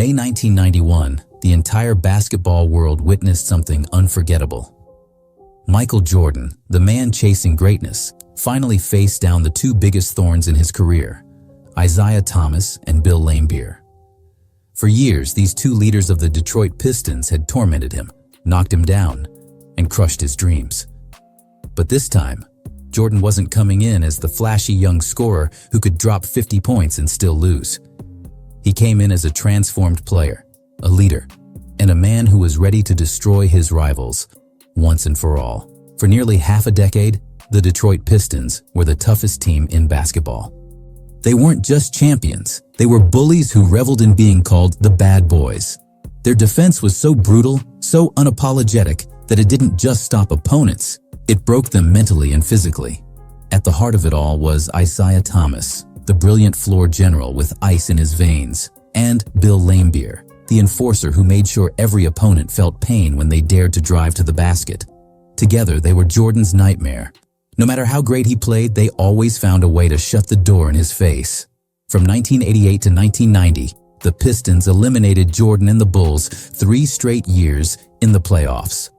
May 1991, the entire basketball world witnessed something unforgettable. Michael Jordan, the man chasing greatness, finally faced down the two biggest thorns in his career, Isiah Thomas and Bill Laimbeer. For years, these two leaders of the Detroit Pistons had tormented him, knocked him down, and crushed his dreams. But this time, Jordan wasn't coming in as the flashy young scorer who could drop 50 points and still lose. He came in as a transformed player, a leader, and a man who was ready to destroy his rivals once and for all. For nearly half a decade, the Detroit Pistons were the toughest team in basketball. They weren't just champions, they were bullies who reveled in being called the Bad Boys. Their defense was so brutal, so unapologetic, that it didn't just stop opponents, it broke them mentally and physically. At the heart of it all was Isiah Thomas, the brilliant floor general with ice in his veins, and Bill Laimbeer, the enforcer who made sure every opponent felt pain when they dared to drive to the basket. Together, they were Jordan's nightmare. No matter how great he played, they always found a way to shut the door in his face. From 1988 to 1990, the Pistons eliminated Jordan and the Bulls 3 straight years in the playoffs.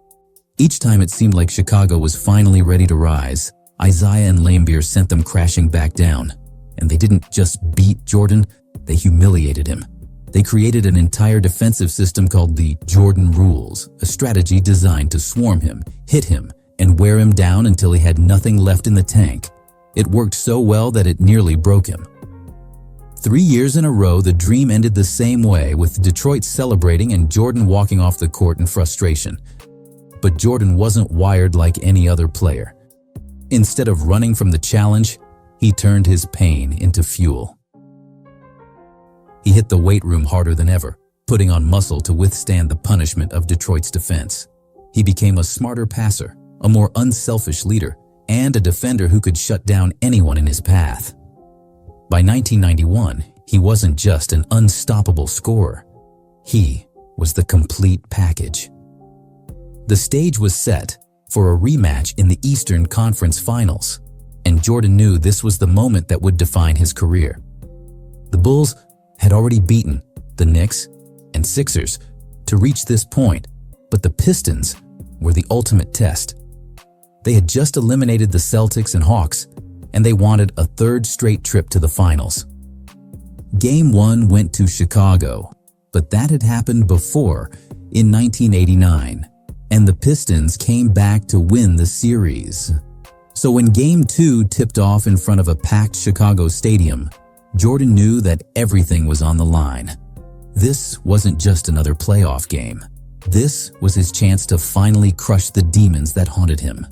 Each time it seemed like Chicago was finally ready to rise, Isiah and Laimbeer sent them crashing back down. And they didn't just beat Jordan, they humiliated him. They created an entire defensive system called the Jordan Rules, a strategy designed to swarm him, hit him, and wear him down until he had nothing left in the tank. It worked so well that it nearly broke him. 3 years in a row, the dream ended the same way, with Detroit celebrating and Jordan walking off the court in frustration. But Jordan wasn't wired like any other player. Instead of running from the challenge, he turned his pain into fuel. He hit the weight room harder than ever, putting on muscle to withstand the punishment of Detroit's defense. He became a smarter passer, a more unselfish leader, and a defender who could shut down anyone in his path. By 1991, he wasn't just an unstoppable scorer. He was the complete package. The stage was set for a rematch in the Eastern Conference Finals, and Jordan knew this was the moment that would define his career. The Bulls had already beaten the Knicks and Sixers to reach this point, but the Pistons were the ultimate test. They had just eliminated the Celtics and Hawks, and they wanted a 3rd straight trip to the finals. Game 1 went to Chicago, but that had happened before, in 1989, and the Pistons came back to win the series. So when Game 2 tipped off in front of a packed Chicago stadium, Jordan knew that everything was on the line. This wasn't just another playoff game. This was his chance to finally crush the demons that haunted him.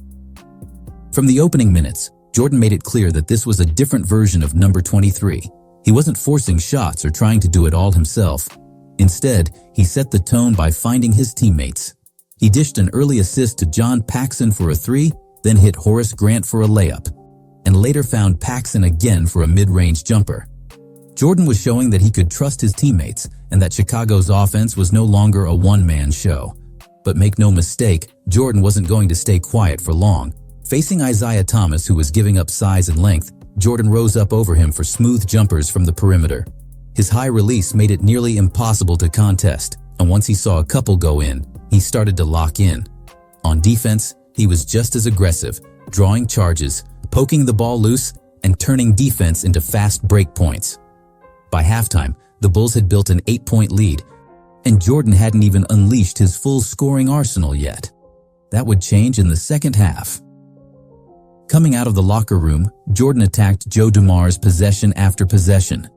From the opening minutes, Jordan made it clear that this was a different version of number 23. He wasn't forcing shots or trying to do it all himself. Instead, he set the tone by finding his teammates. He dished an early assist to John Paxson for a 3, then hit Horace Grant for a layup, and later found Paxson again for a mid-range jumper. Jordan was showing that he could trust his teammates and that Chicago's offense was no longer a one-man show. But make no mistake, Jordan wasn't going to stay quiet for long. Facing Isiah Thomas, who was giving up size and length, Jordan rose up over him for smooth jumpers from the perimeter. His high release made it nearly impossible to contest, and once he saw a couple go in, he started to lock in. On defense, he was just as aggressive, drawing charges, poking the ball loose, and turning defense into fast break points. By halftime, the Bulls had built an 8-point lead, and Jordan hadn't even unleashed his full scoring arsenal yet. That would change in the second half. Coming out of the locker room, Jordan attacked Joe Dumars possession after possession.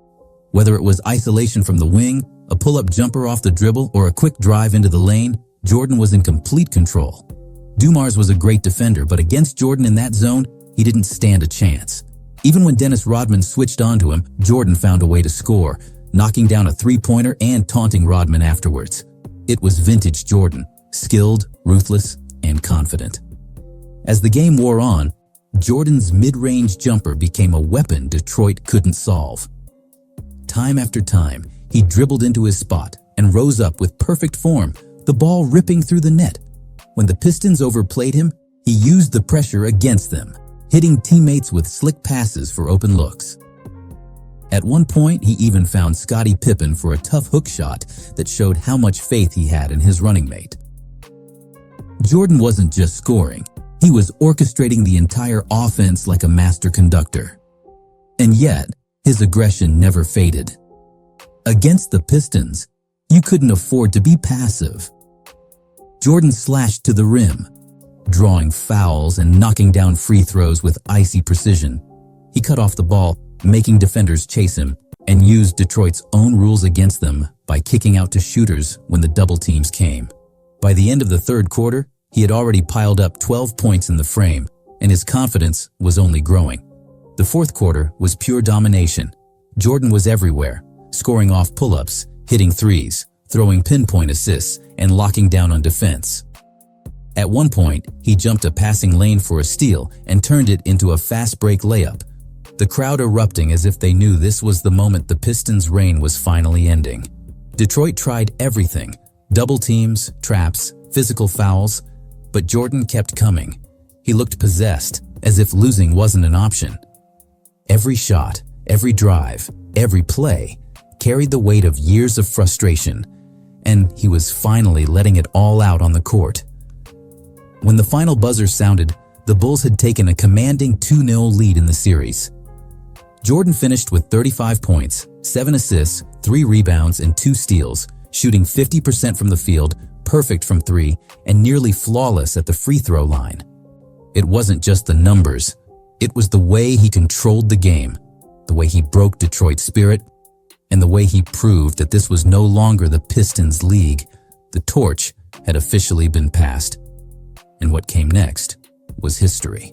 Whether it was isolation from the wing, a pull-up jumper off the dribble, or a quick drive into the lane, Jordan was in complete control. Dumars was a great defender, but against Jordan in that zone, he didn't stand a chance. Even when Dennis Rodman switched onto him, Jordan found a way to score, knocking down a three-pointer and taunting Rodman afterwards. It was vintage Jordan, skilled, ruthless, and confident. As the game wore on, Jordan's mid-range jumper became a weapon Detroit couldn't solve. Time after time, he dribbled into his spot and rose up with perfect form, the ball ripping through the net. When the Pistons overplayed him, he used the pressure against them, hitting teammates with slick passes for open looks. At one point, he even found Scottie Pippen for a tough hook shot that showed how much faith he had in his running mate. Jordan wasn't just scoring, he was orchestrating the entire offense like a master conductor. And yet, his aggression never faded. Against the Pistons, you couldn't afford to be passive. Jordan slashed to the rim, drawing fouls and knocking down free throws with icy precision. He cut off the ball, making defenders chase him, and used Detroit's own rules against them by kicking out to shooters when the double teams came. By the end of the third quarter, he had already piled up 12 points in the frame, and his confidence was only growing. The fourth quarter was pure domination. Jordan was everywhere, scoring off pull-ups, hitting threes, throwing pinpoint assists, and locking down on defense. At one point, he jumped a passing lane for a steal and turned it into a fast break layup, the crowd erupting as if they knew this was the moment the Pistons' reign was finally ending. Detroit tried everything: double teams, traps, physical fouls, but Jordan kept coming. He looked possessed, as if losing wasn't an option. Every shot, every drive, every play carried the weight of years of frustration, and he was finally letting it all out on the court. When the final buzzer sounded, the Bulls had taken a commanding 2-0 lead in the series. Jordan finished with 35 points, 7 assists, 3 rebounds, and 2 steals, shooting 50% from the field, perfect from 3, and nearly flawless at the free throw line. It wasn't just the numbers, it was the way he controlled the game, the way he broke Detroit's spirit, and the way he proved that this was no longer the Pistons' league. The torch had officially been passed. And what came next was history.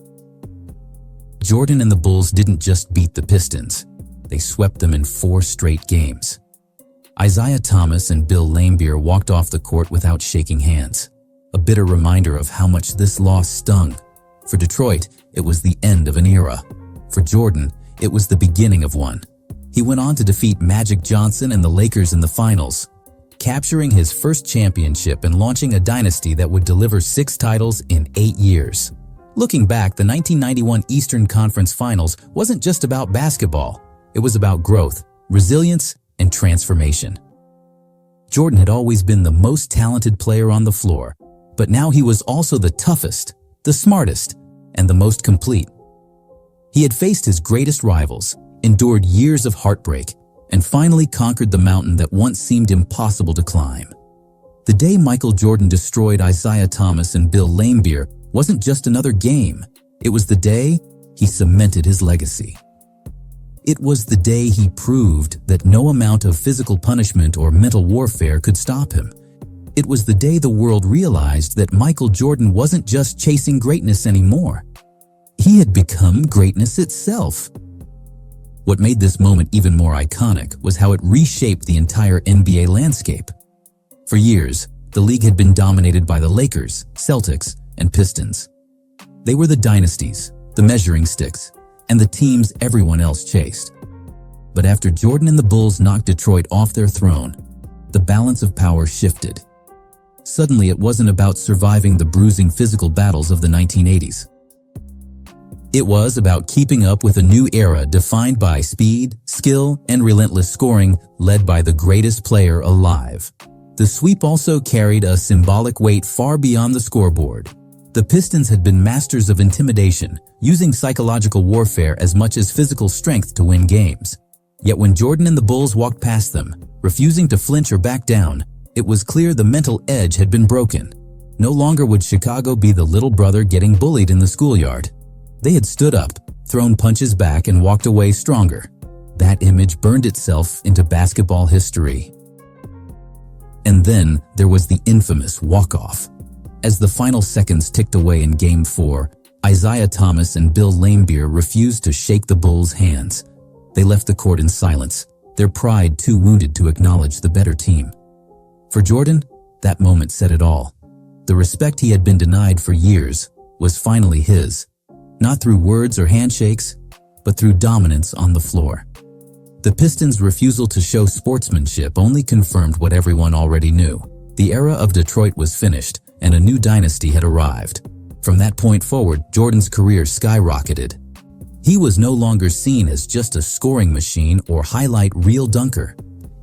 Jordan and the Bulls didn't just beat the Pistons, they swept them in 4 straight games. Isiah Thomas and Bill Laimbeer walked off the court without shaking hands, a bitter reminder of how much this loss stung. For Detroit, it was the end of an era. For Jordan, it was the beginning of one. He went on to defeat Magic Johnson and the Lakers in the finals, capturing his first championship and launching a dynasty that would deliver 6 titles in 8 years. Looking back, the 1991 Eastern Conference Finals wasn't just about basketball. It was about growth, resilience, and transformation. Jordan had always been the most talented player on the floor, but now he was also the toughest, the smartest, and the most complete. He had faced his greatest rivals, endured years of heartbreak, and finally conquered the mountain that once seemed impossible to climb. The day Michael Jordan destroyed Isiah Thomas and Bill Laimbeer wasn't just another game. It was the day he cemented his legacy. It was the day he proved that no amount of physical punishment or mental warfare could stop him. It was the day the world realized that Michael Jordan wasn't just chasing greatness anymore. He had become greatness itself. What made this moment even more iconic was how it reshaped the entire NBA landscape. For years, the league had been dominated by the Lakers, Celtics, and Pistons. They were the dynasties, the measuring sticks, and the teams everyone else chased. But after Jordan and the Bulls knocked Detroit off their throne, the balance of power shifted. Suddenly, it wasn't about surviving the bruising physical battles of the 1980s. It was about keeping up with a new era defined by speed, skill, and relentless scoring led by the greatest player alive. The sweep also carried a symbolic weight far beyond the scoreboard. The Pistons had been masters of intimidation, using psychological warfare as much as physical strength to win games. Yet when Jordan and the Bulls walked past them, refusing to flinch or back down, it was clear the mental edge had been broken. No longer would Chicago be the little brother getting bullied in the schoolyard. They had stood up, thrown punches back, and walked away stronger. That image burned itself into basketball history. And then there was the infamous walk-off. As the final seconds ticked away in Game 4, Isiah Thomas and Bill Laimbeer refused to shake the Bulls' hands. They left the court in silence, their pride too wounded to acknowledge the better team. For Jordan, that moment said it all. The respect he had been denied for years was finally his, not through words or handshakes, but through dominance on the floor. The Pistons' refusal to show sportsmanship only confirmed what everyone already knew. The era of Detroit was finished, and a new dynasty had arrived. From that point forward, Jordan's career skyrocketed. He was no longer seen as just a scoring machine or highlight reel dunker.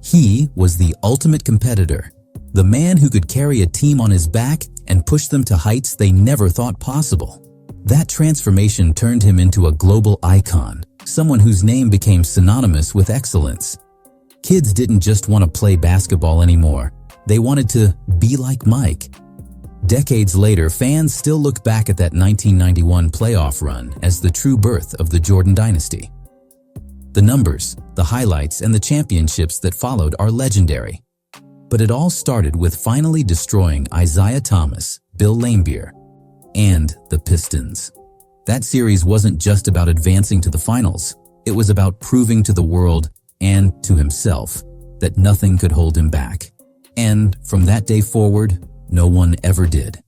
He was the ultimate competitor, the man who could carry a team on his back and push them to heights they never thought possible. That transformation turned him into a global icon, someone whose name became synonymous with excellence. Kids didn't just want to play basketball anymore. They wanted to be like Mike. Decades later, fans still look back at that 1991 playoff run as the true birth of the Jordan dynasty. The numbers, the highlights, and the championships that followed are legendary. But it all started with finally destroying Isiah Thomas, Bill Laimbeer, and the Pistons. That series wasn't just about advancing to the finals. It was about proving to the world and to himself that nothing could hold him back. And from that day forward, no one ever did.